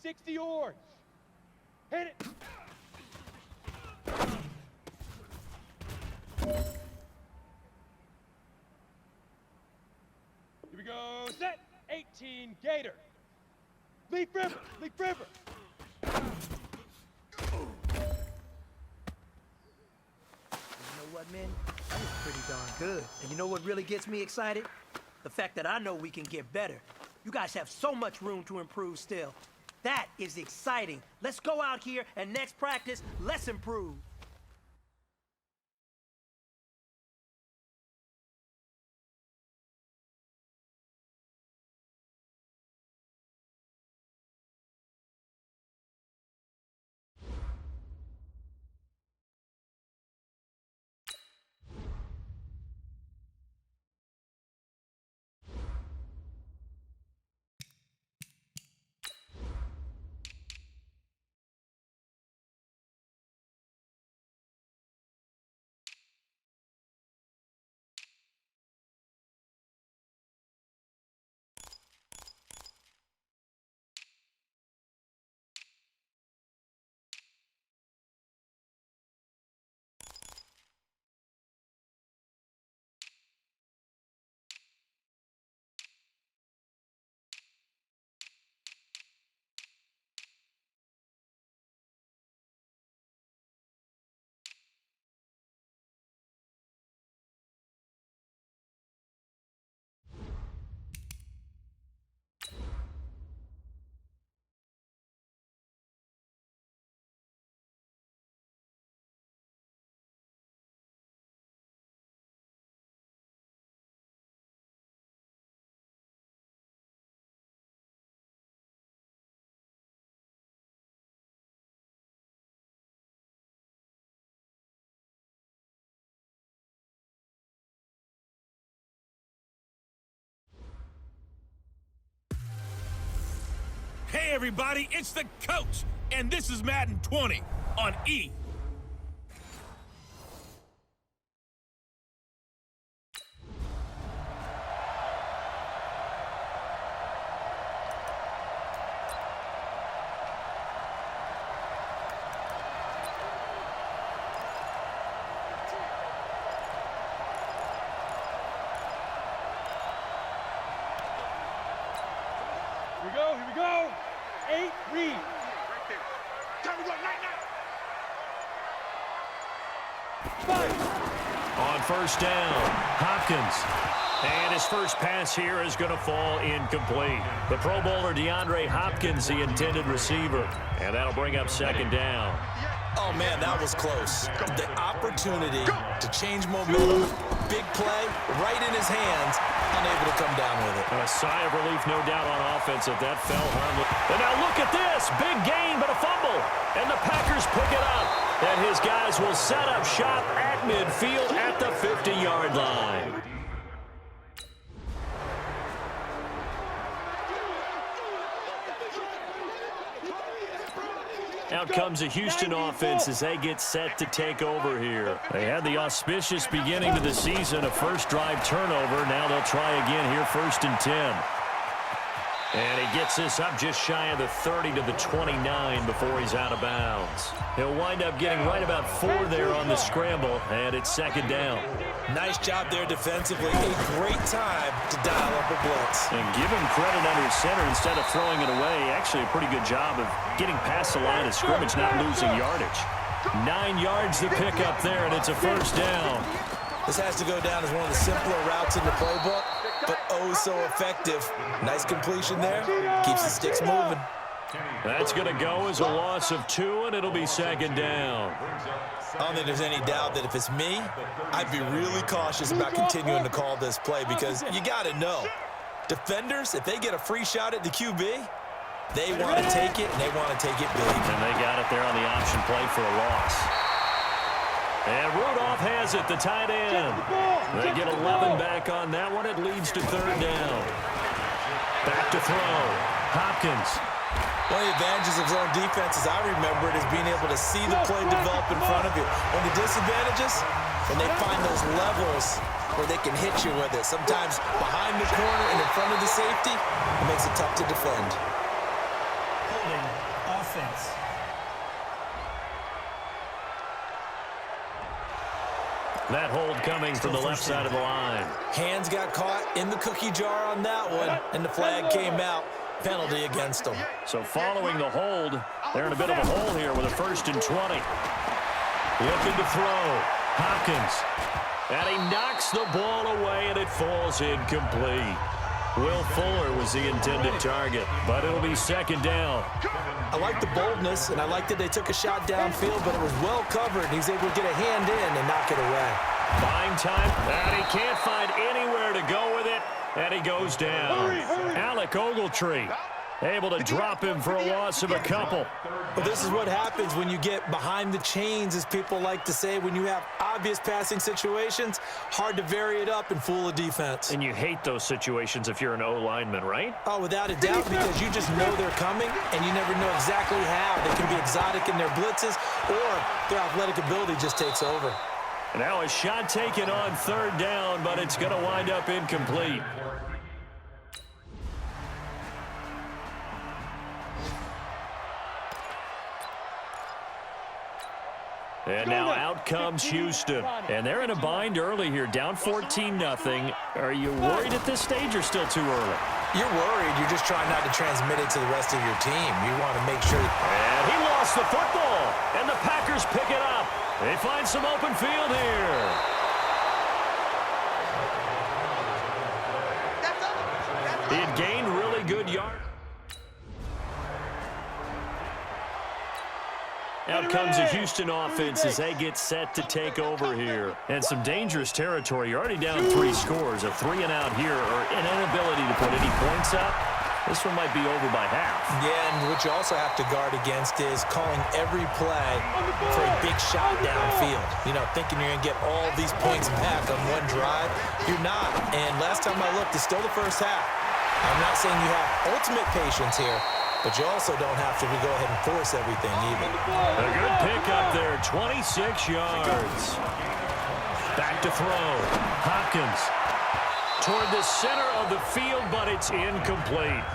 60 orange. Hit it. Here we go. Set. 18 Gator. Leaf River. Leaf River. What, man? That was pretty darn good. And you know what really gets me excited? The fact that I know we can get better. You guys have so much room to improve still. That is exciting. Let's go out here and next practice, let's improve. Hey everybody, it's the coach, and this is Madden 20 on E. Here we go. 8 read. Right there. Time to go right now. 5. On first down, Hopkins. And his first pass here is going to fall incomplete. The Pro Bowler DeAndre Hopkins, the intended receiver. And that'll bring up second down. Oh, man, that was close. The opportunity to change momentum, big play, right in his hands, unable to come down with it. A sigh of relief, no doubt, on offense if that fell harmless. And now look at this. Big gain, but a fumble. And the Packers pick it up. And his guys will set up shop at midfield at the 50-yard line. Out comes the Houston offense as they get set to take over here. They had the auspicious beginning to the season, a first drive turnover. Now they'll try again here, 1st and 10. And he gets this up just shy of the 30 to the 29 before he's out of bounds. He'll wind up getting right about 4 there on the scramble, and it's second down. Nice job there defensively. A great time to dial up a blitz. And give him credit under center instead of throwing it away. Actually a pretty good job of getting past the line of scrimmage, not losing yardage. 9 yards to pick up there, and it's a first down. This has to go down as one of the simpler routes in the playbook, but oh so effective. Nice completion there. Keeps the sticks moving. That's going to go as a loss of 2, and it'll be second down. I don't think there's any doubt that if it's me, I'd be really cautious about continuing to call this play because you got to know, defenders, if they get a free shot at the QB, they want to take it, and they want to take it big. And they got it there on the option play for a loss. And Rudolph has it, the tight end. They get 11 back on that one. It leads to third down. Back to throw. Hopkins. One of the advantages of zone defense, as I remember it, is being able to see the play develop in front of you. And the disadvantages, when they find those levels where they can hit you with it. Sometimes behind the corner and in front of the safety, it makes it tough to defend. holding offense. That hold coming from the left side of the line. Hands got caught in the cookie jar on that one, and the flag came out. Penalty against them. So following the hold, they're in a bit of a hole here with a 1st and 20. Looking to throw. Hopkins. And he knocks the ball away, and it falls incomplete. Will Fuller was the intended target, but it'll be 2nd down. I like the boldness, and I like that they took a shot downfield, but it was well covered. He's able to get a hand in and knock it away. Buying time, and he can't find anywhere to go with it, and he goes down. Alec Ogletree able to drop him for a loss of a couple. Well, this is what happens when you get behind the chains, as people like to say. When you have obvious passing situations, hard to vary it up and fool a defense. And you hate those situations if you're an O-lineman, right? Oh, without a doubt, because you just know they're coming, and you never know exactly how. They can be exotic in their blitzes, or their athletic ability just takes over. Now a shot taken on 3rd down, but it's going to wind up incomplete. And now out comes Houston. And they're in a bind early here, down 14-0. Are you worried at this stage or still too early? You're worried. You're just trying not to transmit it to the rest of your team. You want to make sure. And he lost the football. And the Packers pick it up. They find some open field here. He had gained really good yards. Out comes the Houston offense as they get set to take over here. And some dangerous territory. You're already down 3 scores. A 3-and-out here, or an inability to put any points up. This one might be over by half. Yeah, and what you also have to guard against is calling every play for a big shot downfield. You know, thinking you're going to get all these points back on one drive. You're not. And last time I looked, it's still the first half. I'm not saying you have ultimate patience here, but you also don't have to go ahead and force everything either. A good pick up there, 26 yards. Back to throw. Hopkins toward the center of the field, but it's incomplete.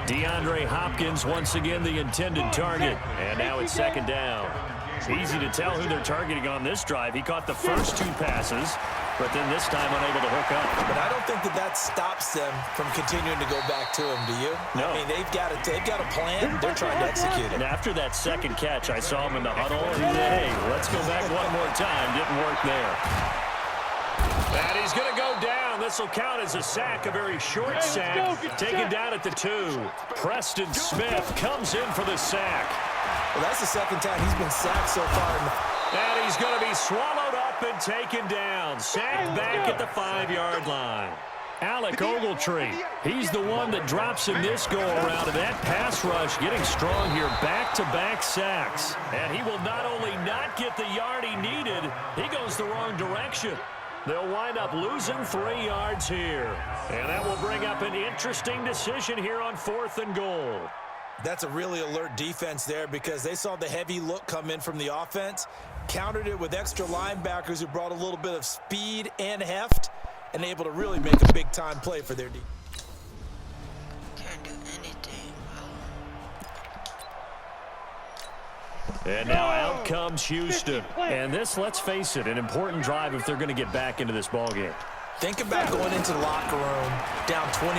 DeAndre Hopkins once again the intended target, and now it's 2nd down. It's easy to tell who they're targeting on this drive. He caught the first 2 passes, but then this time unable to hook up. But I don't think that stops them from continuing to go back to him, do you? No. I mean, they've got a plan. They're trying to execute it. And after that 2nd catch, I saw him in the huddle, and he said, hey, let's go back one more time. Didn't work there. And he's going to go down. This will count as a sack, a very short sack. Taken down at the 2. Preston Smith comes in for the sack. Well, that's the 2nd time he's been sacked so far. And he's going to be swallowed up and taken down. Sacked back at the 5-yard line. Alec Ogletree, he's the one that drops in this go-around. And that pass rush getting strong here. Back-to-back sacks. And he will not only not get the yard he needed, he goes the wrong direction. They'll wind up losing 3 yards here. And that will bring up an interesting decision here on 4th and goal. That's a really alert defense there, because they saw the heavy look come in from the offense, countered it with extra linebackers who brought a little bit of speed and heft, and able to really make a big-time play for their defense. Can't do anything, And now out comes Houston. And this, let's face it, an important drive if they're going to get back into this ballgame. Think about going into the locker room down 21-10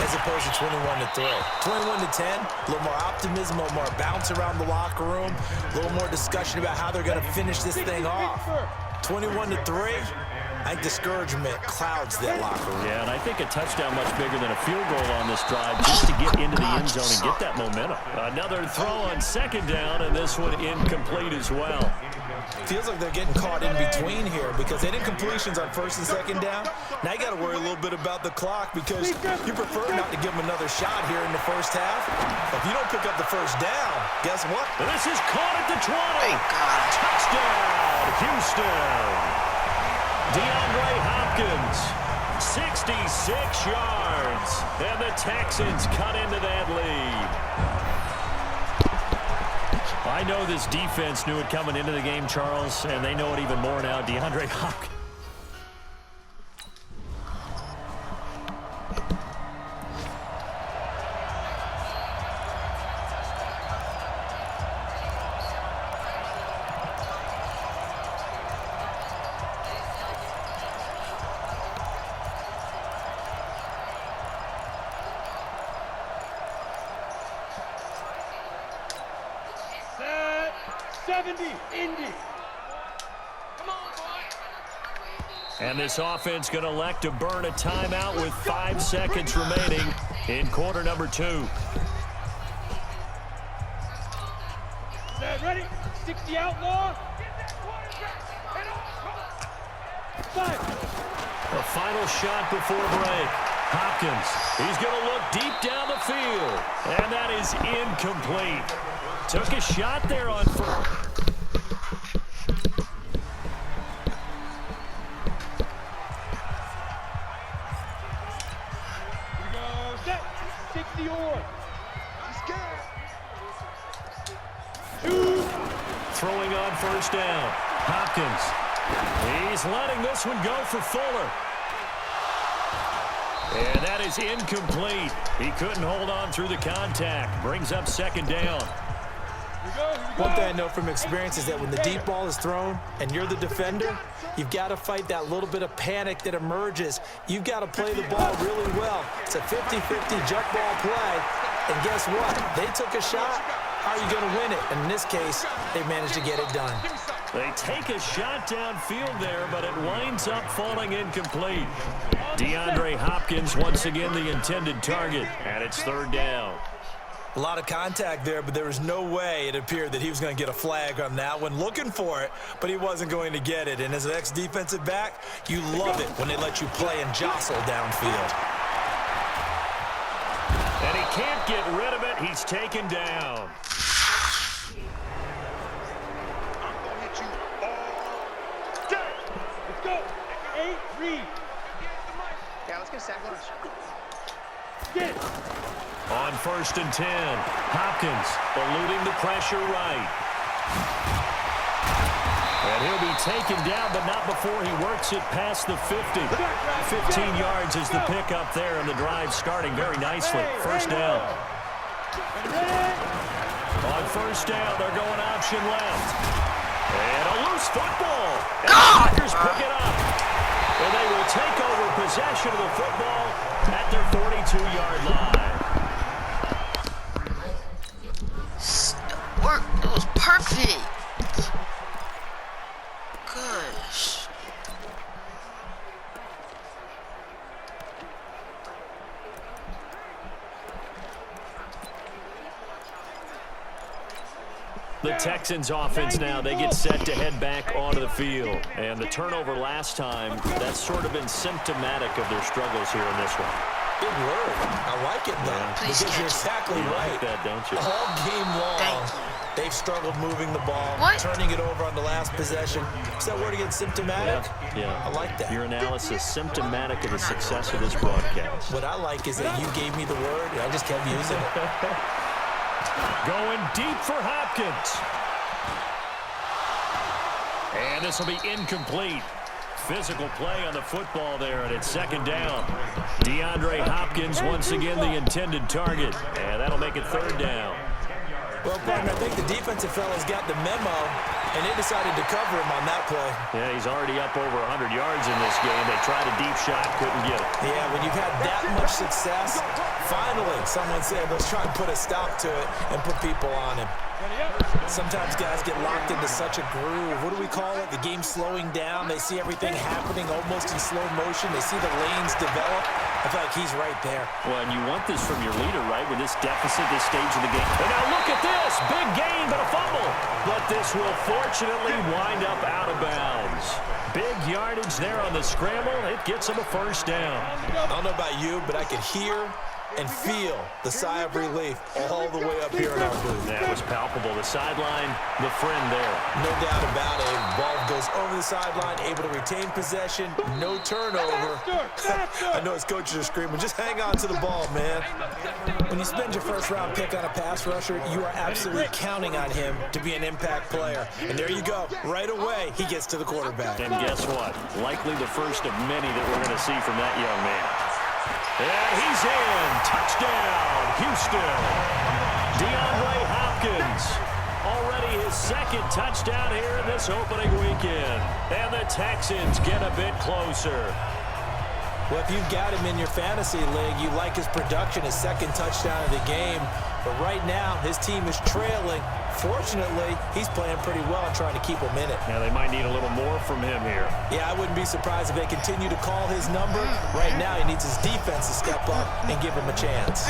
as opposed to 21-3. 21-10, a little more optimism, a little more bounce around the locker room, a little more discussion about how they're going to finish this thing off. 21-3, I think discouragement clouds that locker room. Yeah, and I think a touchdown much bigger than a field goal on this drive just to get into the end zone and get that momentum. Another throw on 2nd down, and this one incomplete as well. Feels like they're getting caught in between here, because they did completions on 1st and 2nd down. Now you got to worry a little bit about the clock, because you prefer not to give them another shot here in the first half. If you don't pick up the 1st down, guess what? And this is caught at the 20. Thank God. Touchdown, Houston. DeAndre Hopkins, 66 yards. And the Texans cut into that lead. I know this defense knew it coming into the game, Charles, and they know it even more now. DeAndre Hopkins. 70, Indy. And this offense going to elect to burn a timeout with 5 seconds remaining in quarter number 2. Set, ready? 60 outlaw. Five. The final shot before break. Hopkins, he's going to look deep down the field. And that is incomplete. Took a shot there on first. Here we go. Set. 60 or. Two. Throwing on first down. Hopkins. He's letting this one go for Fuller. And that is incomplete. He couldn't hold on through the contact. Brings up second down. One thing I know from experience is that when the deep ball is thrown and you're the defender, you've got to fight that little bit of panic that emerges. You've got to play the ball really well. It's a 50-50 jump ball play. And guess what? They took a shot. How are you going to win it? And in this case, they managed to get it done. They take a shot downfield there, but it winds up falling incomplete. DeAndre Hopkins once again the intended target, and it's third down. A lot of contact there, but there was no way it appeared that he was going to get a flag on that one. Looking for it, but he wasn't going to get it. And as an ex-defensive back, you love it when they let you play and jostle downfield. And he can't get rid of it. He's taken down. Let's go. 8, read. Yeah, let's get a sack lunch. Get it. On first and 10, Hopkins eluding the pressure right. And he'll be taken down, but not before he works it past the 50. 15 yards is the pickup there, and the drive starting very nicely. First down. On first down, they're going option left. And a loose football. And the Packers pick it up. And they will take over possession of the football at their 42-yard line. Work. It was perfect. Gosh. The Texans offense now, they get set to head back onto the field. And the turnover last time, that's sort of been symptomatic of their struggles here in this one. Good word. I like it, though. Yeah. Please Because you're catch it. exactly You right. like that, don't you? All game long, Thank you. they've struggled moving the ball, What? turning it over on the last possession. Is that word again, symptomatic? Yeah. I like that. Your analysis symptomatic of the success of this broadcast. What I like is that you gave me the word, and I just kept using it. Going deep for Hopkins. And this will be incomplete. Physical play on the football there, and it's second down. DeAndre Hopkins once again the intended target, and that'll make it third down. Well, partner, I think the defensive fellas got the memo, and they decided to cover him on that play. Yeah, he's already up over 100 yards in this game. They tried a deep shot, couldn't get it. Yeah, when you've had that much success, finally someone said, let's try and put a stop to it and put people on him. Sometimes guys get locked into such a groove. What do we call it? The game slowing down. They see everything happening almost in slow motion. They see the lanes develop. I feel like he's right there. Well, and you want this from your leader, right, with this deficit, this stage of the game. And now look at this. Big gain, but a fumble. But this will fortunately wind up out of bounds. Big yardage there on the scramble. It gets him a first down. I don't know about you, but I could hear and feel the sigh of relief all the way up here in our booth. That was palpable. The sideline, the friend there. No doubt about it. Ball goes over the sideline, able to retain possession, no turnover. I know his coaches are screaming, just hang on to the ball, man. When you spend your first-round pick on a pass rusher, you are absolutely counting on him to be an impact player. And there you go. Right away, he gets to the quarterback. And guess what? Likely the first of many that we're going to see from that young man. And he's in. Touchdown, Houston. DeAndre Hopkins. Already his second touchdown here in this opening weekend. And the Texans get a bit closer. Well, if you've got him in your fantasy league, you like his production, his second touchdown of the game. But right now, his team is trailing Fortunately, he's playing pretty well and trying to keep him in it. Now they might need a little more from him here. Yeah, I wouldn't be surprised if they continue to call his number. Right now, he needs his defense to step up and give him a chance.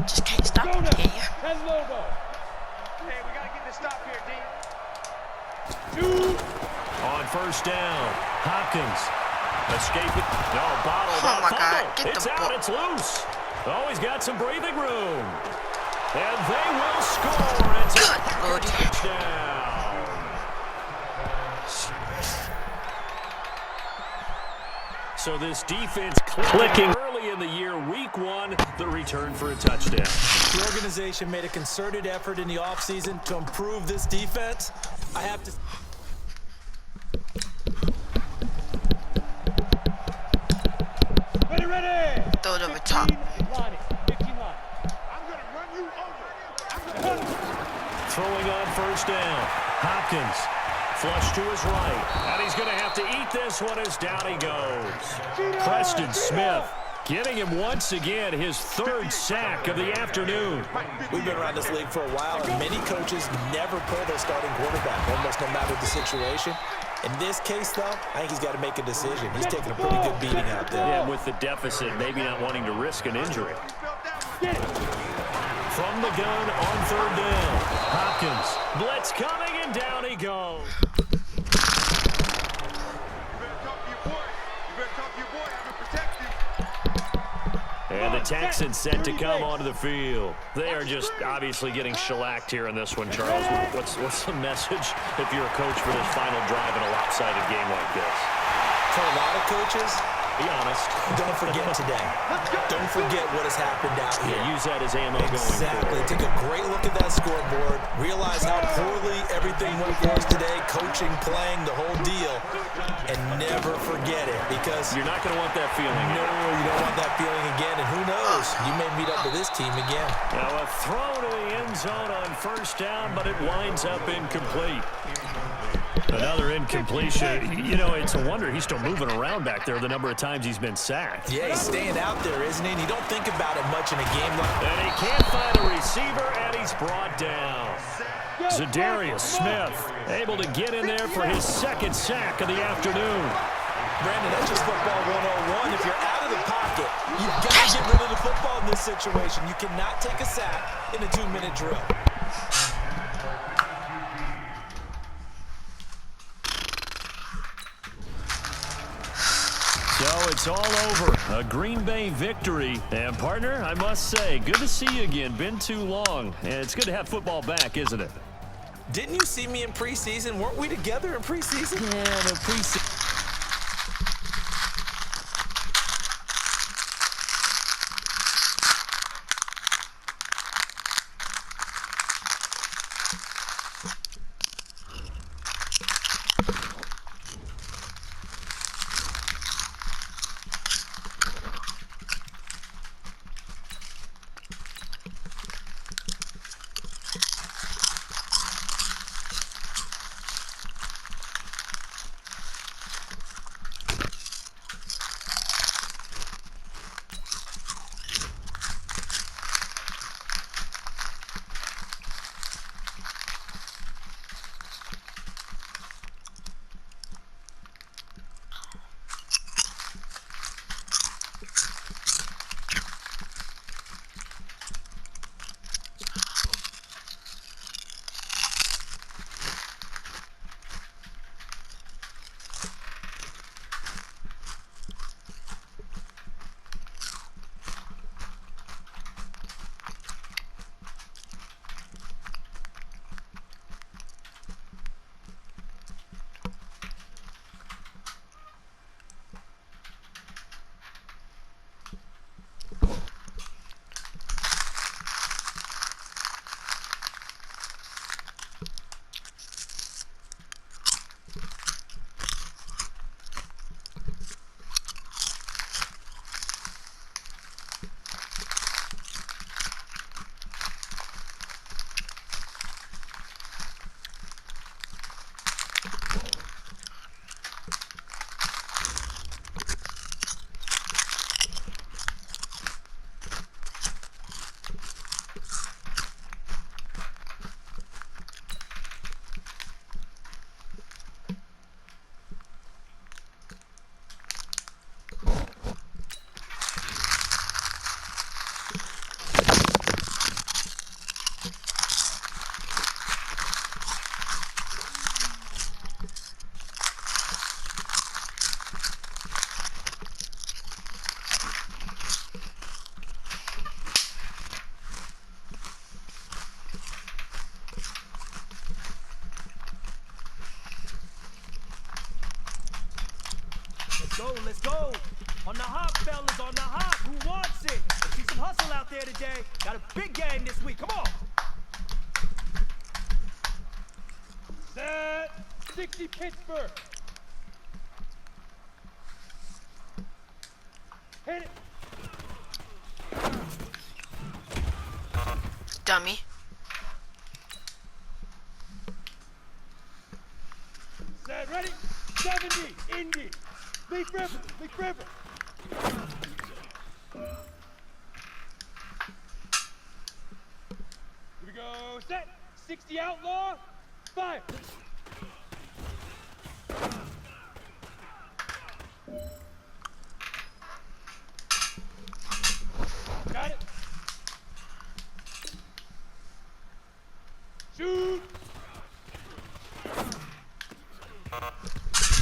Just can't stop it, can you? And Lobo. Hey, we got to get this stop here, D. On first down, Hopkins. Escaping. No, bottled Oh up. my God, Fumble. get It's the out. ball. It's loose. Oh, he's got some breathing room. And they will score. It's a Good Lord. touchdown. So this defense clicking early in the year, week one, the return for a touchdown. The organization made a concerted effort in the offseason to improve this defense. I have to... Ready. Throw it over top. 15 line. I'm going to run you over. Throwing on first down. Hopkins. Flush to his right. And he's going to have to eat this one as down he goes. Preston Smith getting him once again his third sack of the afternoon. We've been around this league for a while, and many coaches never pull their starting quarterback, almost no matter the situation. In this case, though, I think he's got to make a decision. He's taking a pretty good beating out there. Yeah, with the deficit, maybe not wanting to risk an injury. From the gun on third down. Hopkins. Blitz coming, and down he goes. And the Texans set to come onto the field. They are just obviously getting shellacked here in this one, Charles. What's the message if you're a coach for this final drive in a lopsided game like this? For a lot of coaches, Be honest. don't forget today. Don't forget what has happened out here. Yeah, use that as ammo Exactly. going forward. Take a great look at that scoreboard. Realize how poorly everything went for us today. Coaching, playing, the whole deal. And never forget it, because You're not going to want that feeling. no, you don't want that feeling again. And who knows? You may meet up with this team again. Now a throw to the end zone on first down, but it winds up incomplete. Another incompletion. You know, it's a wonder he's still moving around back there the number of times he's been sacked. Yeah, he's staying out there, isn't he? And you don't think about it much in a game like that. And he can't find a receiver, and he's brought down. Zadarius Smith able to get in there for his second sack of the afternoon. Brandon, that's just football 101. If you're out of the pocket, you've got to get rid of the football in this situation. You cannot take a sack in a 2-minute drill. So it's all over. A Green Bay victory. And, partner, I must say, good to see you again. Been too long. And it's good to have football back, isn't it? Didn't you see me in preseason? Weren't we together in preseason? Yeah, the preseason. go, let's go. On the hop, fellas, on the hop. Who wants it? Let's see some hustle out there today. Got a big game this week. Come on. Set 60 Pittsburgh. Hit it. Dummy. Set ready. 70 Indy. Leaf River. Leaf River. Here we go. Set 60 Outlaw. Fire. Got it. Shoot.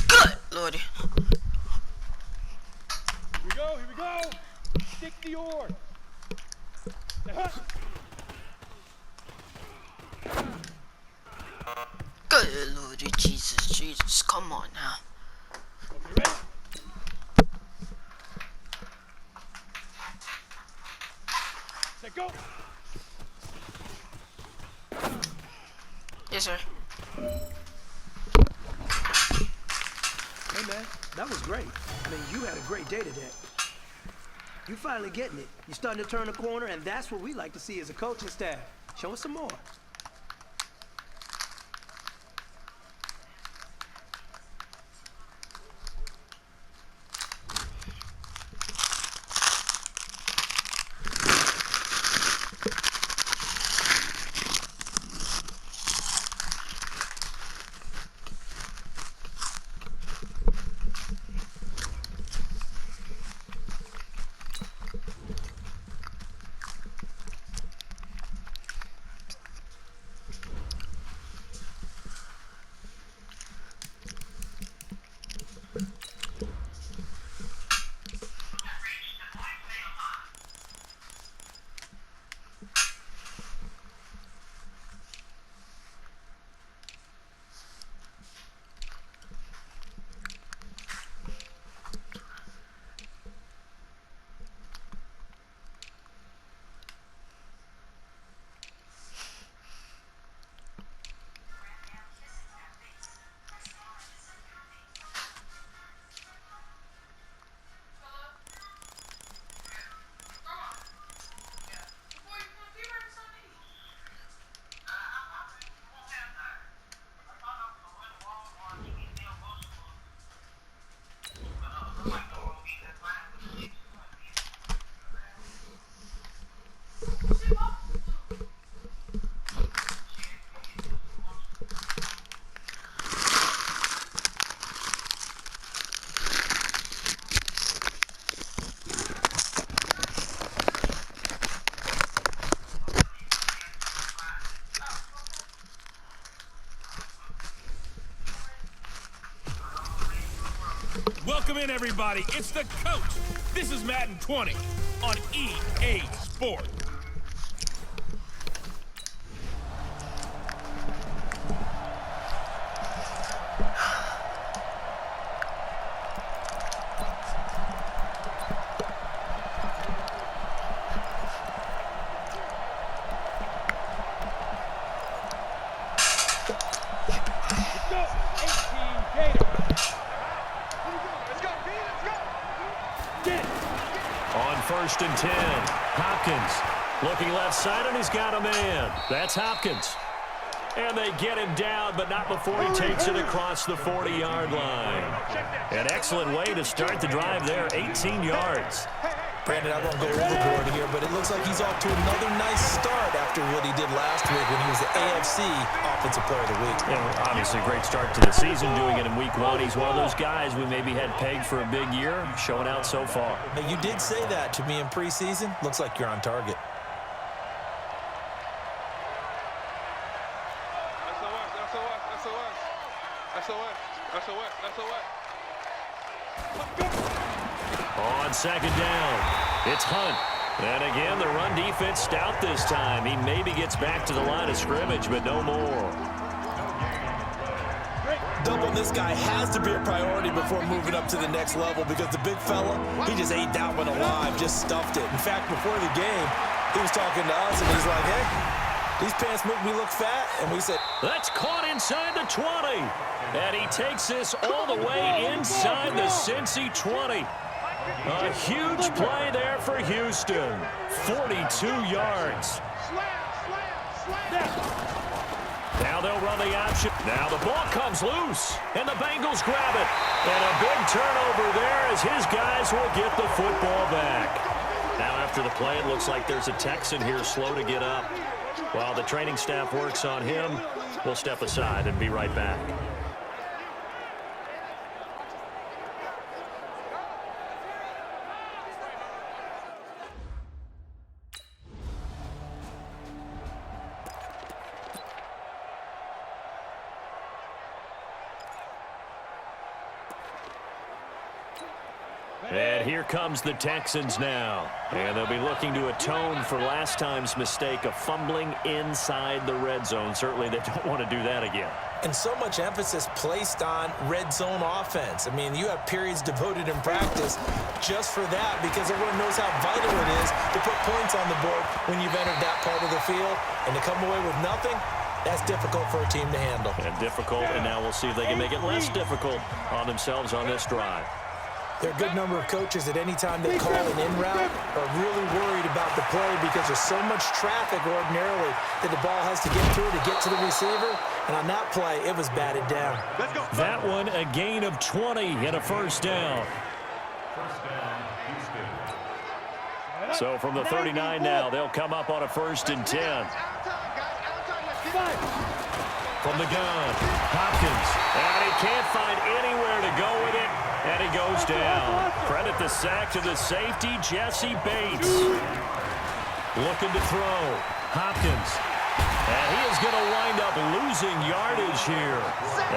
Good lordy. Here we go. Here we go. 60 oars. Good lordy. Jesus. Come on now. Okay, ready? Set go. Yes, sir. Hey, man, that was great. I mean, you had a great day today. You finally getting it. You're starting to turn the corner, and that's what we like to see as a coaching staff. Show us some more. Welcome in, everybody. It's the coach. This is Madden 20 on EA Sports. First and 10. Hopkins looking left side, and he's got a man. That's Hopkins. And they get him down, but not before he takes it across the 40-yard line. An excellent way to start the drive there, 18 yards. Brandon, I won't go overboard here, but it looks like he's off to another nice start after what he did last week when he was the AFC Offensive Player of the Week. Yeah, obviously a great start to the season, doing it in week 1. He's one of those guys we maybe had pegged for a big year, showing out so far. Now, you did say that to me in preseason. Looks like you're on target. On second down, it's Hunt. And again, the run defense stout this time. He maybe gets back to the line of scrimmage, but no more. Double on this guy has to be a priority before moving up to the next level because the big fella, he just ate that one alive, just stuffed it. In fact, before the game, he was talking to us, and he's like, hey, these pants make me look fat. And we said, that's caught inside the 20. And he takes this all the way inside the Cincy 20. A huge play there for Houston. 42 yards. Now they'll run the option. Now the ball comes loose, and the Bengals grab it. And a big turnover there as his guys will get the football back. Now after the play, it looks like there's a Texan here slow to get up. While the training staff works on him, we'll step aside and be right back. And here comes the Texans now. And they'll be looking to atone for last time's mistake of fumbling inside the red zone. Certainly they don't want to do that again. And so much emphasis placed on red zone offense. I mean, you have periods devoted in practice just for that because everyone knows how vital it is to put points on the board when you've entered that part of the field. And to come away with nothing, that's difficult for a team to handle. And difficult, and now we'll see if they can make it less difficult on themselves on this drive. There are a good number of coaches that any time they call an in route are really worried about the play because there's so much traffic ordinarily that the ball has to get through to get to the receiver. And on that play, it was batted down. That one, a gain of 20 and a first down. So from the 39 now, they'll come up on a 1st and 10. From the gun, Hopkins. And he can't find anywhere to go with it. And he goes down. Credit the sack to the safety, Jesse Bates. Looking to throw. Hopkins. And he is going to wind up losing yardage here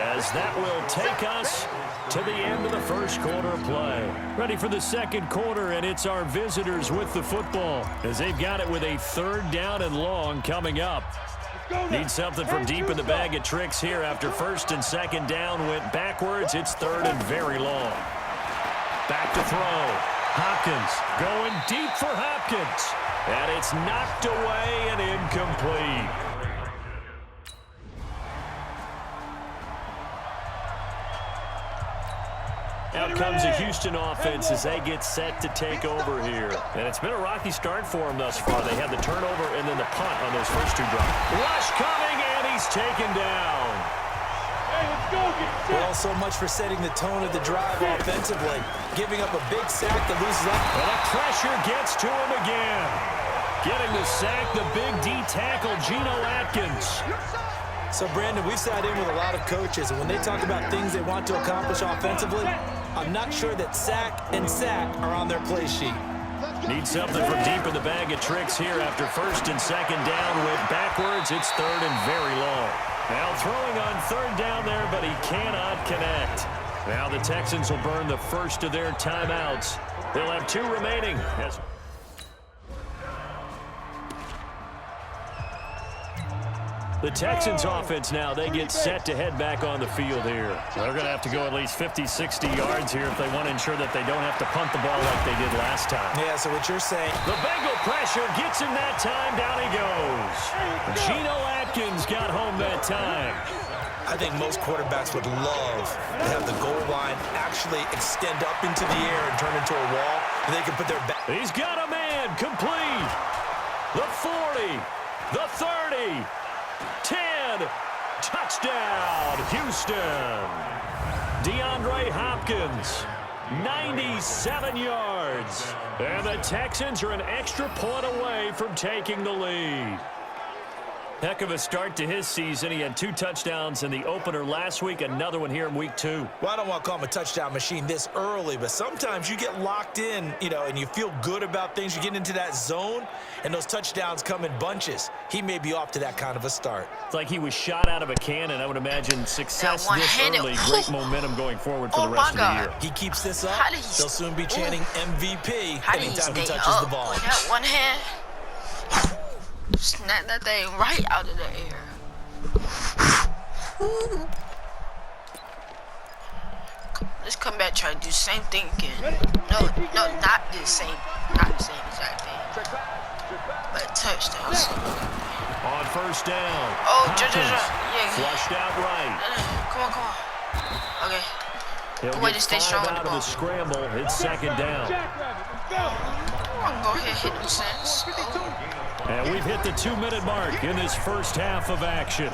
as that will take us to the end of the first quarter play. Ready for the second quarter, and it's our visitors with the football as they've got it with a 3rd down and long coming up. Need something from deep in the bag of tricks here after 1st and 2nd down went backwards. It's 3rd and very long. Back to throw. Hopkins going deep for Hopkins. And it's knocked away and incomplete. Out comes the Houston offense as they get set to take over here. And it's been a rocky start for them thus far. They had the turnover and then the punt on those first 2 drives. Rush coming, and he's taken down. Hey, let's go. Well, so much for setting the tone of the drive offensively. Giving up a big sack that loses up. And the pressure gets to him again. Getting the sack, the big D tackle, Geno Atkins. So, Brandon, we've sat in with a lot of coaches, and when they talk about things they want to accomplish offensively, I'm not sure that sack and sack are on their play sheet. Need something from deep in the bag of tricks here after 1st and 2nd down went backwards. It's 3rd and very long. Now throwing on 3rd down there, but he cannot connect. Now the Texans will burn the first of their timeouts. They'll have 2 remaining. The Texans offense now, they get set to head back on the field here. They're going to have to go at least 50, 60 yards here if they want to ensure that they don't have to punt the ball like they did last time. Yeah, so what you're saying. The Bengal pressure gets him that time. Down he goes. Geno Atkins got home that time. I think most quarterbacks would love to have the goal line actually extend up into the air and turn into a wall. And they can put their back. He's got a man complete. The 40, the 30. 10, touchdown, Houston. DeAndre Hopkins, 97 yards. And the Texans are an extra point away from taking the lead. Heck of a start to his season. He had 2 touchdowns in the opener last week, another one here in week 2. Well, I don't want to call him a touchdown machine this early, but sometimes you get locked in, and you feel good about things. You get into that zone, and those touchdowns come in bunches. He may be off to that kind of a start. It's like he was shot out of a cannon. I would imagine success this early. Great momentum going forward for the rest of the year. He keeps this up, they'll soon be chanting MVP anytime he touches the ball. With that one hand, snap that thing right out of the air. Let's come back, try to do the same thing again. No, not the same exact thing. But touchdowns. On first down. Oh, yeah. Flushed out right. Come on. Okay. He'll Way get to stay strong with the out of ball. the scramble. It's second down. I'm gonna go ahead and hit them cents. And we've hit the 2-minute mark in this first half of action.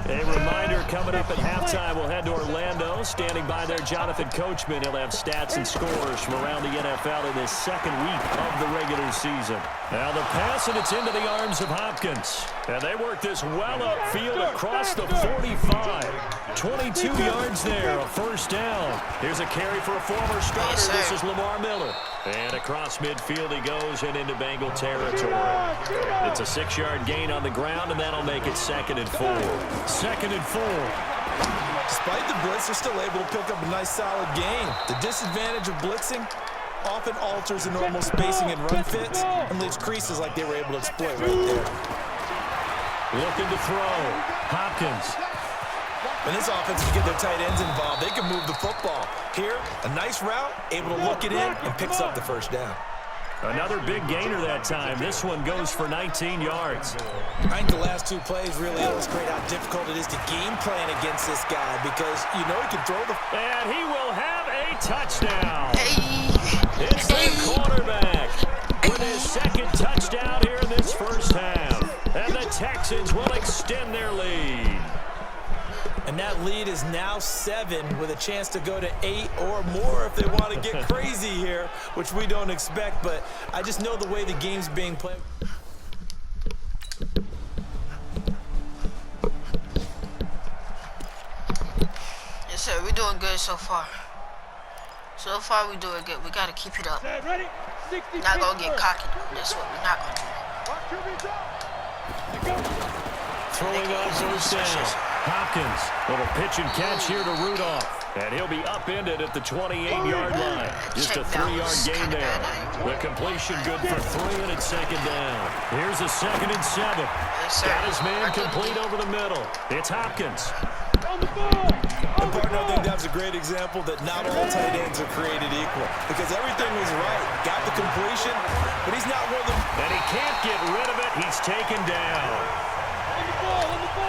A reminder, coming up at halftime, we'll head to Orlando. Standing by there, Jonathan Coachman. He'll have stats and scores from around the NFL in this second week of the regular season. Now the pass, and it's into the arms of Hopkins. And they work this well upfield across the 45. 22 yards there, a first down. Here's a carry for a former starter. This is Lamar Miller. And across midfield he goes and into Bengal territory. It's a 6-yard gain on the ground, and that'll make it 2nd and 4. 2nd and 4. Despite the blitz, they're still able to pick up a nice solid gain. The disadvantage of blitzing often alters the normal spacing and run fits and leaves creases like they were able to exploit right there. Looking to throw. Hopkins. When this offense can get their tight ends involved, they can move the football. Here, a nice route, able to look it in, and picks up the first down. Another big gainer that time. This one goes for 19 yards. I think the last 2 plays really illustrate how difficult it is to game plan against this guy because you know he can throw the... And he will have a touchdown. Hey. It's the quarterback with his 2nd touchdown here in this first half. And the Texans will extend their lead. And that lead is now 7 with a chance to go to 8 or more if they want to get crazy here, which we don't expect. But I just know the way the game's being played. Yes, sir. We're doing good so far. So far, we're doing good. We got to keep it up. Not going to get cocky. That's what we're not going to do. Throwing on first down. Hopkins, little pitch and catch here to Rudolph. And he'll be upended at the 28-yard line. Just a 3-yard gain there. The completion good for 3, and it's 2nd down. Here's a 2nd and 7. Got his man complete over the middle. It's Hopkins. And partner, I think that's a great example that not all tight ends are created equal because everything was right. Got the completion, but he's not one of them. And he can't get rid of it. He's taken down.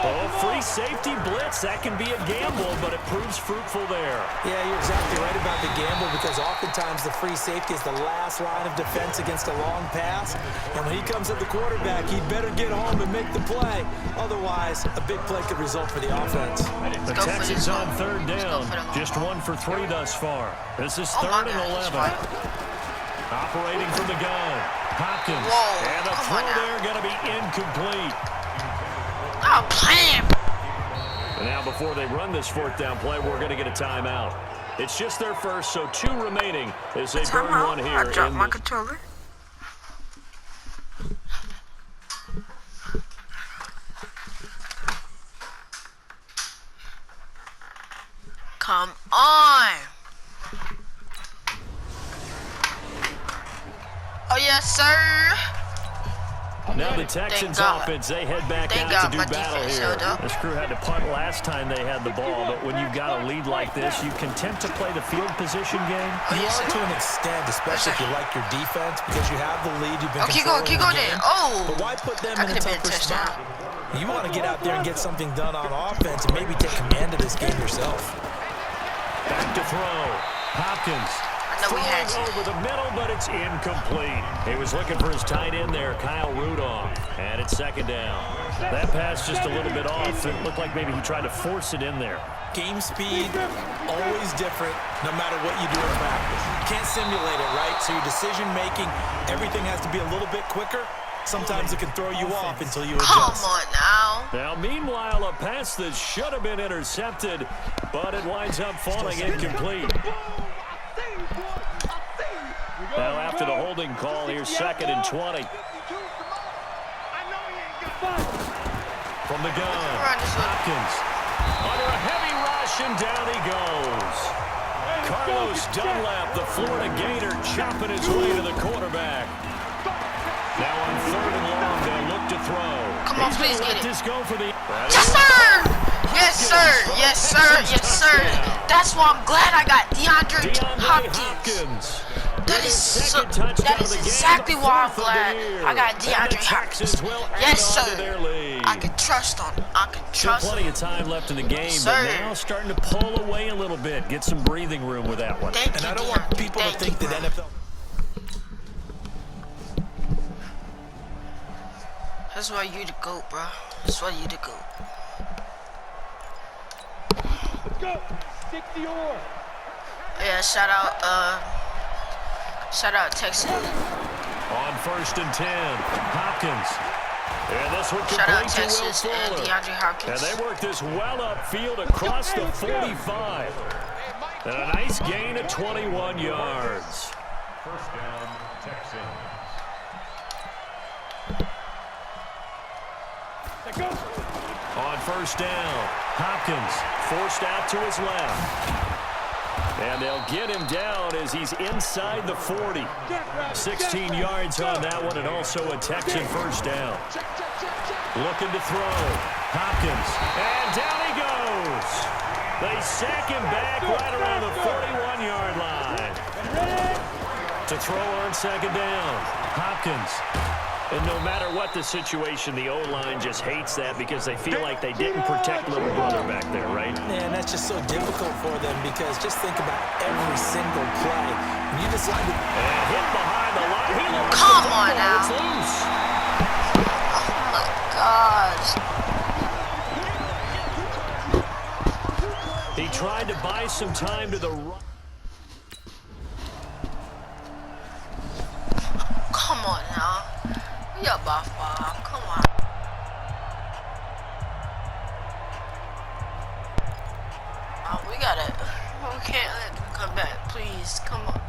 Oh, free safety blitz. That can be a gamble, but it proves fruitful there. Yeah, you're exactly right about the gamble because oftentimes the free safety is the last line of defense against a long pass. And when he comes at the quarterback, he'd better get home and make the play. Otherwise, a big play could result for the offense. The Texans on 3rd down. Just 1 for 3 thus far. This is 3rd and 11. Operating from the gun. Hopkins. And the throw there going to be incomplete. Oh, blam! Now, before they run this 4th down play, we're going to get a timeout. It's just their first, so 2 remaining as they burn one here. I dropped my controller. Come on! Oh, yes, sir! Now the Texans offense, they head back out to do battle here. This crew had to punt last time they had the ball, but when you've got a lead like this, you content to play the field position game? You are to an extent, especially if you like your defense, because you have the lead, you've been controlling keep going the game. Oh! But why put them in a tougher spot? You want to get out there and get something done on offense and maybe take command of this game yourself. Back to throw. Hopkins. Throwing over the middle, but it's incomplete. He was looking for his tight end there, Kyle Rudolph. And it's 2nd down. That pass just a little bit off. It looked like maybe he tried to force it in there. Game speed, always different, no matter what you do in practice. You can't simulate it, right? So your decision-making, everything has to be a little bit quicker. Sometimes it can throw you off until you adjust. Come on now. Now, meanwhile, a pass that should have been intercepted, but it winds up falling incomplete. Now, after the holding call, here's 2nd and 20. From the gun, Hopkins. Under a heavy rush, and down he goes. Carlos Dunlap, the Florida Gator, chopping his way to the quarterback. Now on 3rd and long, they'll look to throw. Come on, please get it. Just go for the... Yes, sir! Yes, sir! Yes, sir! Yes, sir! That's why I'm glad I got DeAndre Hopkins. That is exactly why I'm glad I got DeAndre Hopkins. Yes, sir! I can trust on him. I can trust him. Plenty of time left in the game, but now starting to pull away a little bit. Get some breathing room with that one. Thank And you, I don't want people to think that NFL... That's why you the GOAT, bro. That's why you the GOAT. Let's go. 60 or. Yeah, shout out Texas. On 1st and 10, Hopkins. And this one Shout out complete to Will Texas and Fuller. DeAndre Hopkins. And they work this well upfield across the 45. And a nice gain of 21 yards. First down, Texans. Let's go. On 1st down, Hopkins forced out to his left. And they'll get him down as he's inside the 40. 16 yards on that one, and also a Texan first down. Looking to throw. Hopkins. And down he goes. They sack him back right around the 41-yard line. To throw on 2nd down. Hopkins. And no matter what the situation, the O-line just hates that because they feel like they didn't protect little brother back there, right? Man, that's just so difficult for them because just think about every single play. When you decide to... And hit behind the line. He lost Come the on ball. now. It's loose. Oh my gosh. He tried to buy some time to the right. Come on now. Yeah, Buff. Come on. We can't let them come back, please. Come on.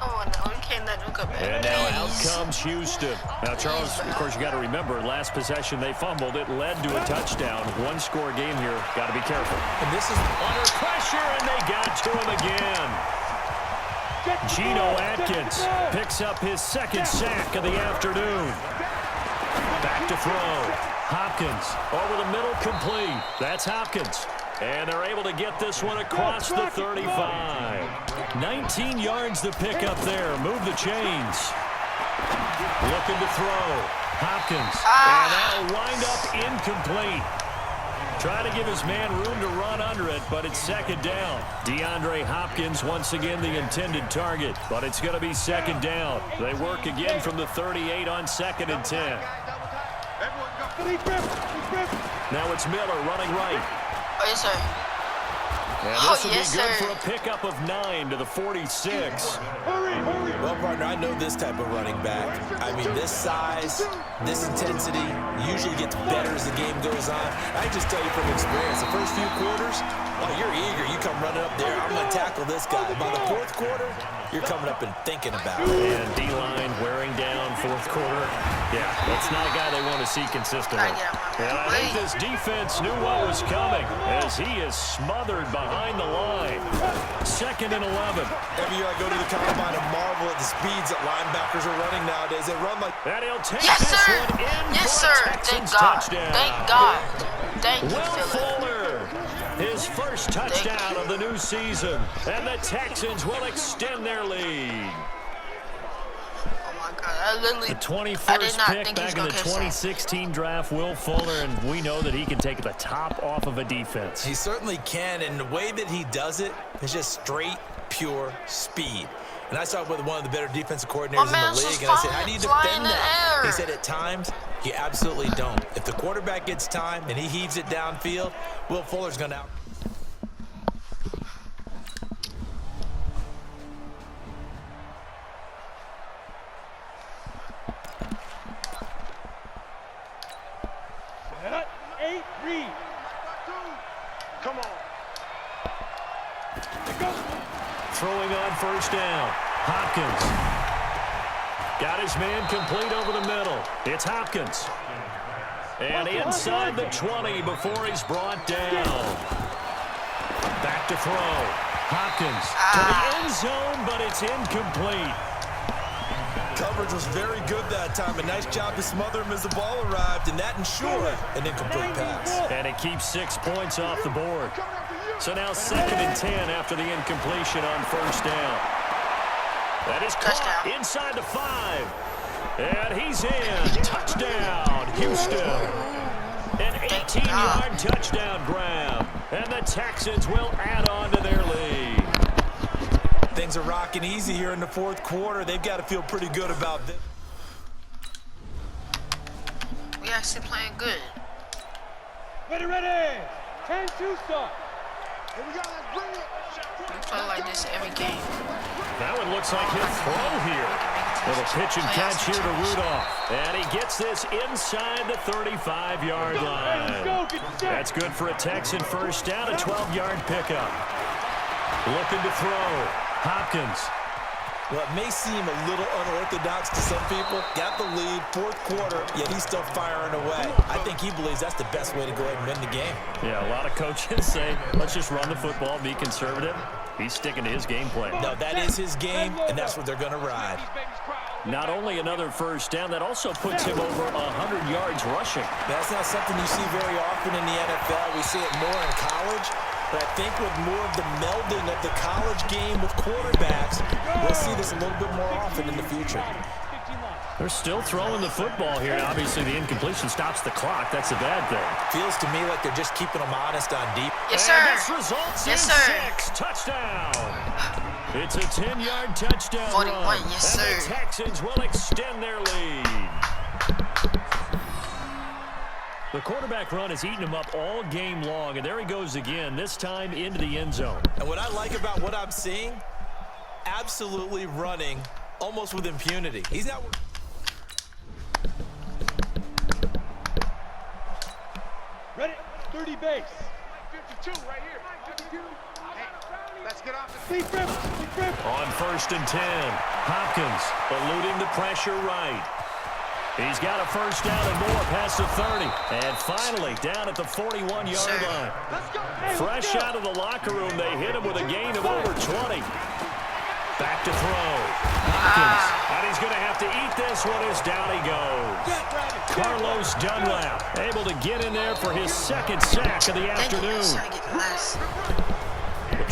Come on now. We can't let them come back. And now out please. comes Houston. Now, Charles, of course, you got to remember, last possession they fumbled. It led to a touchdown. One-score game here. Got to be careful. And this is... Under pressure, and they got to him again. Geno Atkins picks up his 2nd sack of the afternoon. Back to throw. Hopkins over the middle, complete. That's Hopkins. And they're able to get this one across the 35. 19 yards to pick up there. Move the chains. Looking to throw. Hopkins. And that'll wind up incomplete. Trying to give his man room to run under it, but it's 2nd down. DeAndre Hopkins once again the intended target, but it's going to be 2nd down. They work again from the 38 on 2nd and 10. Now it's Miller running right. Oh, yes, sir. And this will be good for a pickup of 9 to the 46. Well, partner, I know this type of running back. I mean, this size, this intensity usually gets better as the game goes on. I just tell you from experience, the first few quarters, oh, you're eager. You come running up there. I'm going to tackle this guy. By the 4th quarter, you're coming up and thinking about it. And D-line wearing down 4th quarter. Yeah, that's not a guy they want to see consistently. And I think this defense knew what was coming as he is smothered behind the line. 2nd and 11. Every year I go to the combine and marvel at the speeds that linebackers are running nowadays. They run like... And he'll take Yes, this sir. one in Yes, for a sir. Texans Thank God. touchdown. Thank God. Thank you, Will Philip. Fuller, his first touchdown of the new season. And the Texans will extend their lead. Oh my God. I literally... The I did 21st not pick think back he's in gonna the catch that. 2016 draft, Will Fuller, and we know that he can take the top off of a defense. He certainly can, and the way that he does it is just straight, pure speed. And I saw it with one of the better defensive coordinators in the league, and I said, how do you defend that? He said, at times, you absolutely don't. If the quarterback gets time and he heaves it downfield, Will Fuller's going to out. Read. Come on. Go. Throwing on 1st down. Hopkins. Got his man complete over the middle. It's Hopkins. And inside the 20 before he's brought down. Back to throw. Hopkins to the end zone, but it's incomplete. Coverage was very good that time. A nice job to smother him as the ball arrived, and that ensured an incomplete pass. And it keeps 6 points off the board. So now 2nd and 10 after the incompletion on first down. That is caught inside the 5. And he's in. Touchdown, Houston. An 18-yard touchdown grab. And the Texans will add on to their lead. Things are rocking easy here in the 4th quarter. They've got to feel pretty good about this. We actually playing good. Ready. 10-2 start. Here we go, let's bring it. We play like this every game. That one looks like he'll throw here. Little pitch and catch here to Rudolph. And he gets this inside the 35-yard line. That's good for a Texan first down, a 12-yard pickup. Looking to throw. Hopkins. Well, it may seem a little unorthodox to some people. Got the lead, 4th quarter, yet he's still firing away. I think he believes that's the best way to go ahead and win the game. Yeah, a lot of coaches say, let's just run the football, be conservative. He's sticking to his game plan. No, that is his game, and that's what they're going to ride. Not only another first down, that also puts him over 100 yards rushing. That's not something you see very often in the NFL. We see it more in college. But I think with more of the melding of the college game with quarterbacks, we'll see this a little bit more often in the future. They're still throwing the football here. Obviously, the incompletion stops the clock. That's a bad thing. Feels to me like they're just keeping them honest on deep. Yes, sir. And this results in 6. Touchdown. It's a 10-yard touchdown 41, run. yes, and sir. the Texans will extend their lead. The quarterback run has eaten him up all game long, and there he goes again, this time into the end zone. And what I like about what I'm seeing, absolutely running almost with impunity. He's not... Ready, 30 base. 52 right here. 52. Hey, let's get off the Deep rip. On first and 10, Hopkins eluding the pressure right. He's got a first down and more past the 30. And finally, down at the 41-yard line. Fresh out of the locker room, they hit him with a gain of over 20. Back to throw. Hopkins. And he's going to have to eat this one as down he goes. Carlos Dunlap able to get in there for his 2nd sack of the afternoon. Well,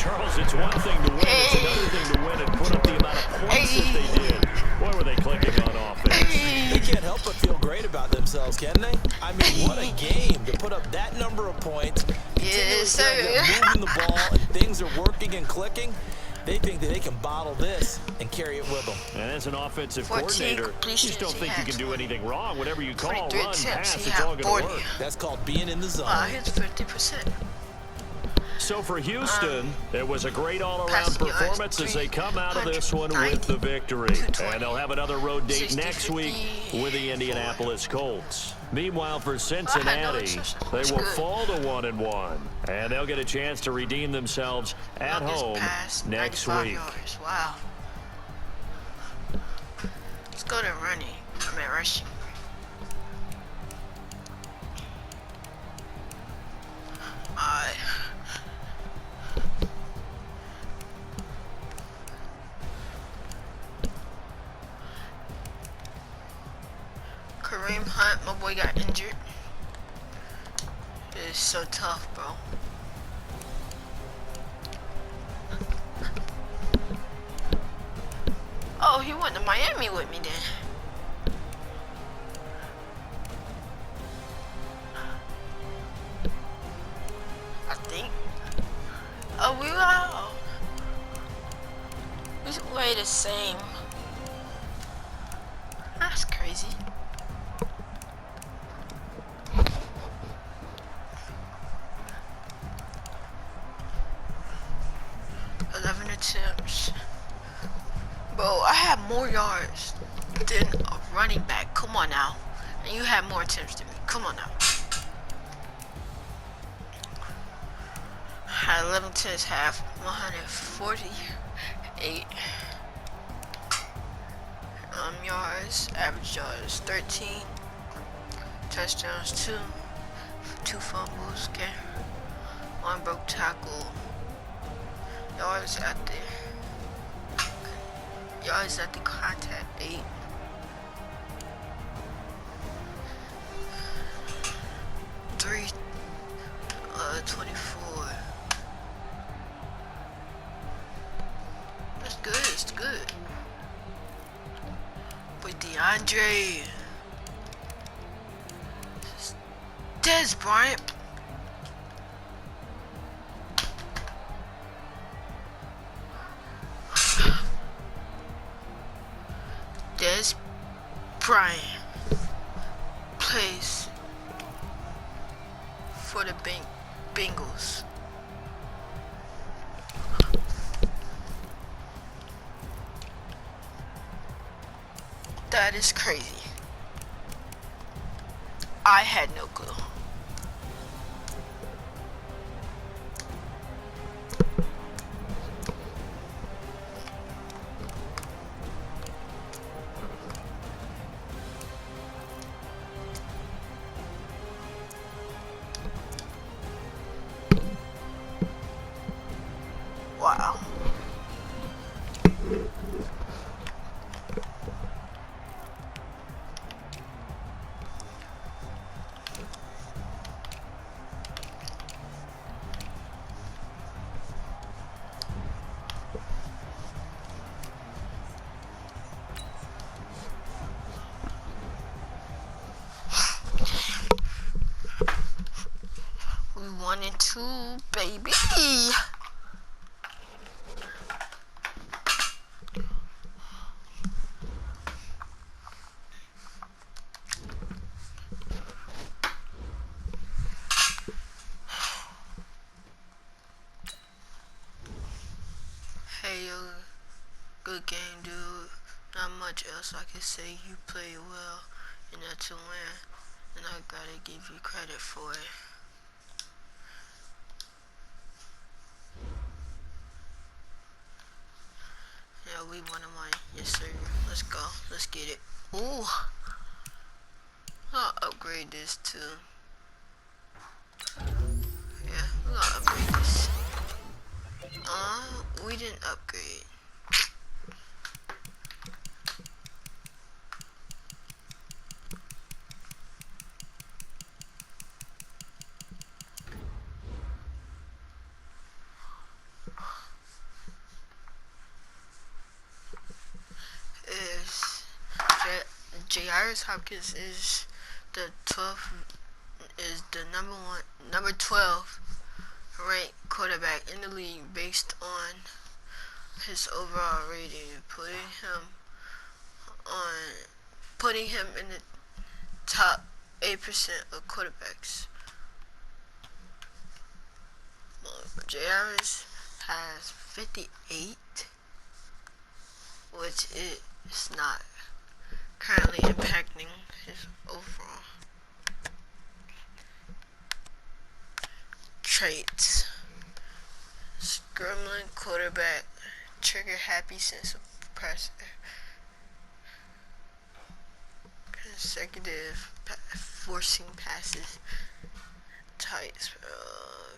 Charles, it's one thing to win. It's another thing to win and put up the amount of points that they did. Boy, were they clicking on offense. They can't help but feel great about themselves, can they? I mean, what a game to put up that number of points. Yes, sir. Moving the ball and things are working and clicking. They think that they can bottle this and carry it with them. And as an offensive coordinator, you just don't think you can do anything wrong. Whatever you call, run, pass, it's all going to work. That's called being in the zone. Here's 50%. So for Houston, it was a great all-around performance as they come out of this one with the victory. And they'll have another road date next week with the Indianapolis Colts. Meanwhile, for Cincinnati, they will fall to 1-1, and they'll get a chance to redeem themselves at home next week. Wow. Let's go to running. I mean rushing. Kareem Hunt, my boy, got injured. It's so tough, bro. Oh, he went to Miami with me then. I think. Oh, we weigh the same. That's crazy. Attempts. Bro, I have more yards than a running back. Come on now. And you have more attempts than me. Come on now. I had 11 attempts, half 148 yards. Average yards 13. Touchdowns 2. 2 fumbles. Okay. 1 broke tackle. Yards at the contact 8. Number 24. That's good. It's good. With DeAndre. Des Bryant. Des Bryant plays for the Bengals. That is crazy. I had no clue. Wow. We 1 and 2, baby. Hey, good game, dude. Not much else I can say. You played well enough to win, and I gotta give you credit for it. Yeah, we won a money. Yes, sir. Let's go. Let's get it. Ooh. I'll upgrade this too. Yeah, we're gonna upgrade this. We didn't upgrade. Jairus Hopkins is the 12th, is the number 12 ranked quarterback in the league based on his overall rating, putting him in the top 8% of quarterbacks. Jairus has 58, which is not currently impacting his overall traits. Scrambling quarterback, trigger happy sense of pressure, consecutive forcing passes, tight,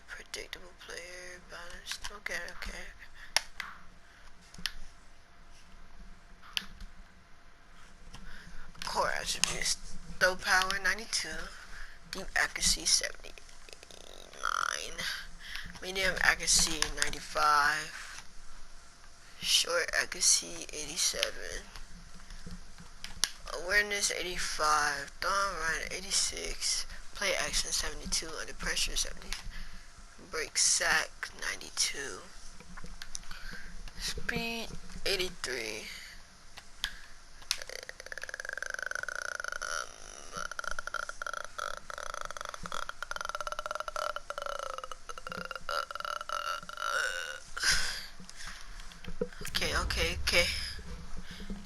predictable player, balanced. Okay. Core attributes: throw power 92, deep accuracy 79, medium accuracy 95, short accuracy 87, awareness 85, throw and run 86, play action 72, under pressure 70, break sack 92, speed 83. Okay.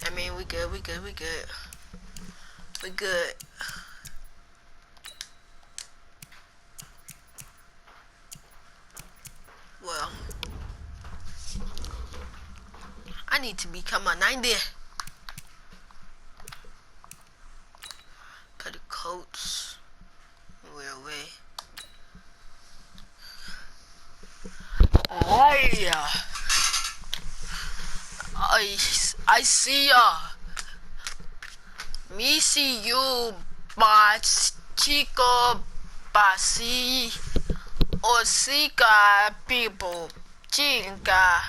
I mean, we good. Well, I need to become a 90. Play the Colts. We're away. I see ya. Me see you, but chico basi or Sika people. Chinga.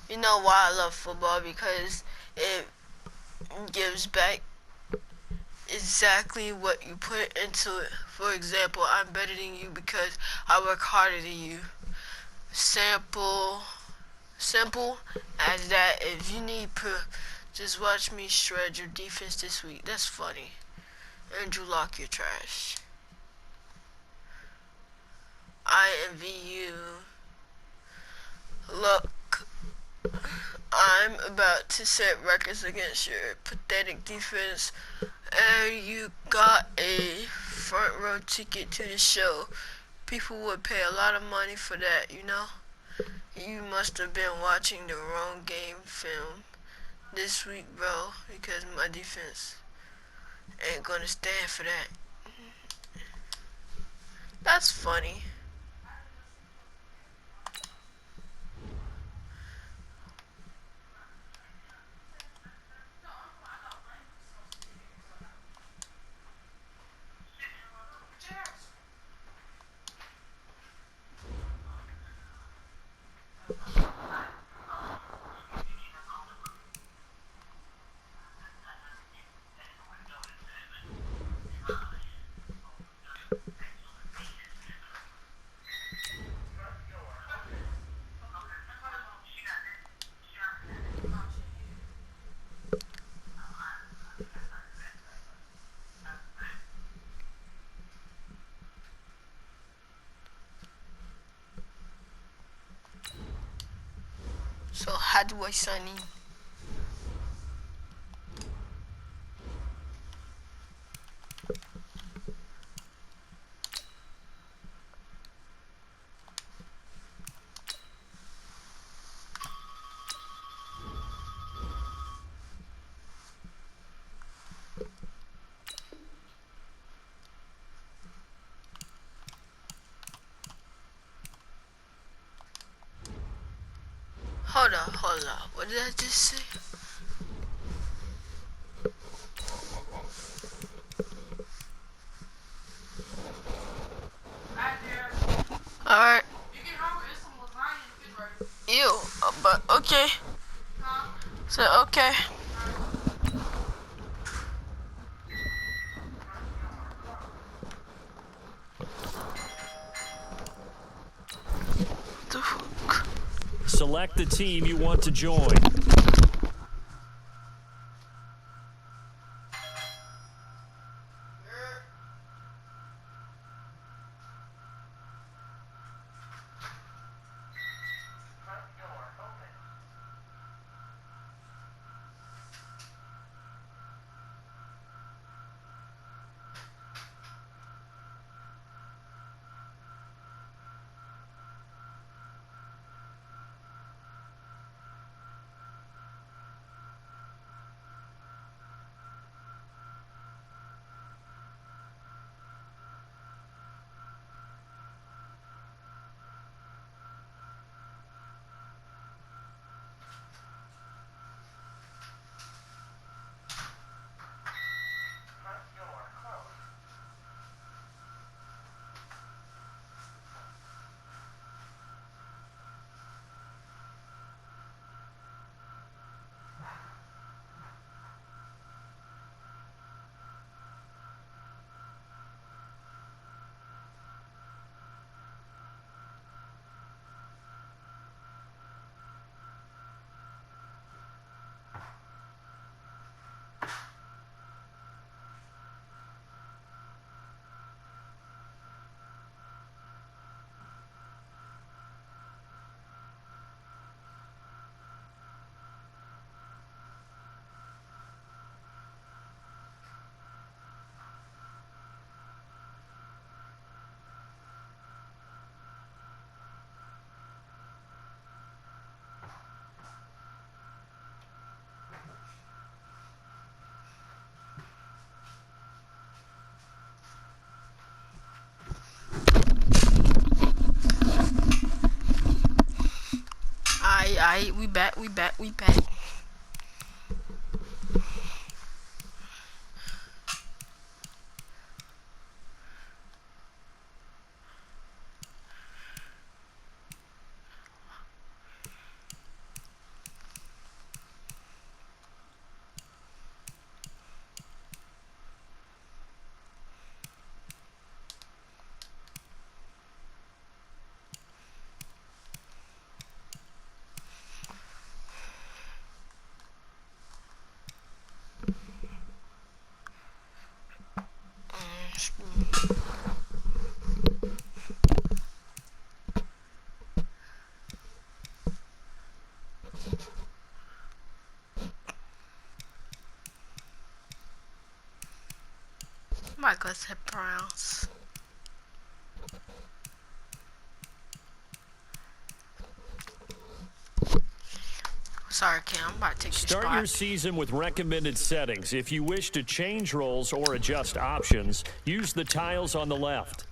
You know why I love football? Because it gives back exactly what you put into it. For example, I'm better than you because I work harder than you. Simple as that. If you need proof, just watch me shred your defense this week. That's funny. Andrew Lock, your trash. I envy you. Look, I'm about to set records against your pathetic defense, and you got a front row ticket to the show. People would pay a lot of money for that, you know? You must have been watching the wrong game film this week, bro, because my defense ain't gonna stand for that. That's funny. So how do I sign in? Hold up. What did I just say? Alright. You can help with some lasagna and fish. Ew, but okay. Huh? So, okay. The fuck? Select the team you want to join. We back. The Browns. Sorry, Cam, I'm about to take your spot. Start your season with recommended settings. If you wish to change roles or adjust options, use the tiles on the left.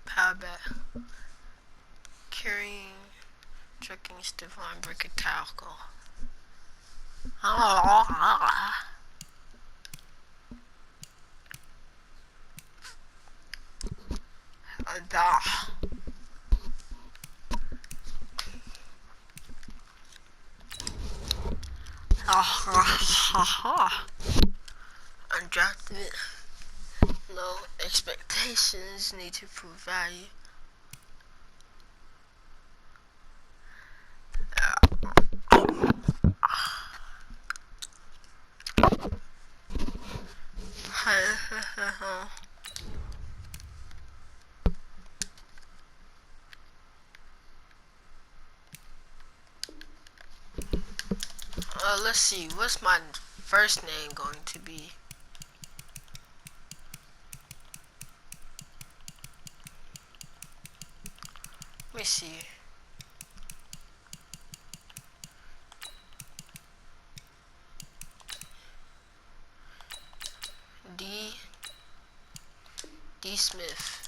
Power bet. Carrying, tricking, stiff arm, break a tackle. Undrafted. Low expectations, need to prove value. Let's see, what's my first name going to be? Let me see. D Smith.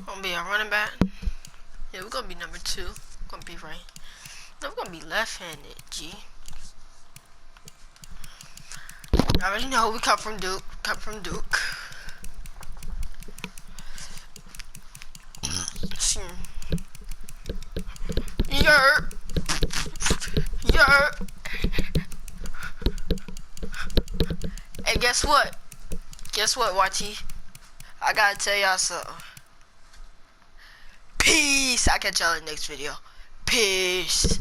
Gonna be a running back. Yeah, we're gonna be number 2. Gonna be right. No, we're gonna be left-handed. G. I already know we come from Duke. Hey, guess what? YT? I gotta tell y'all something. Peace. I'll catch y'all in the next video. Peace.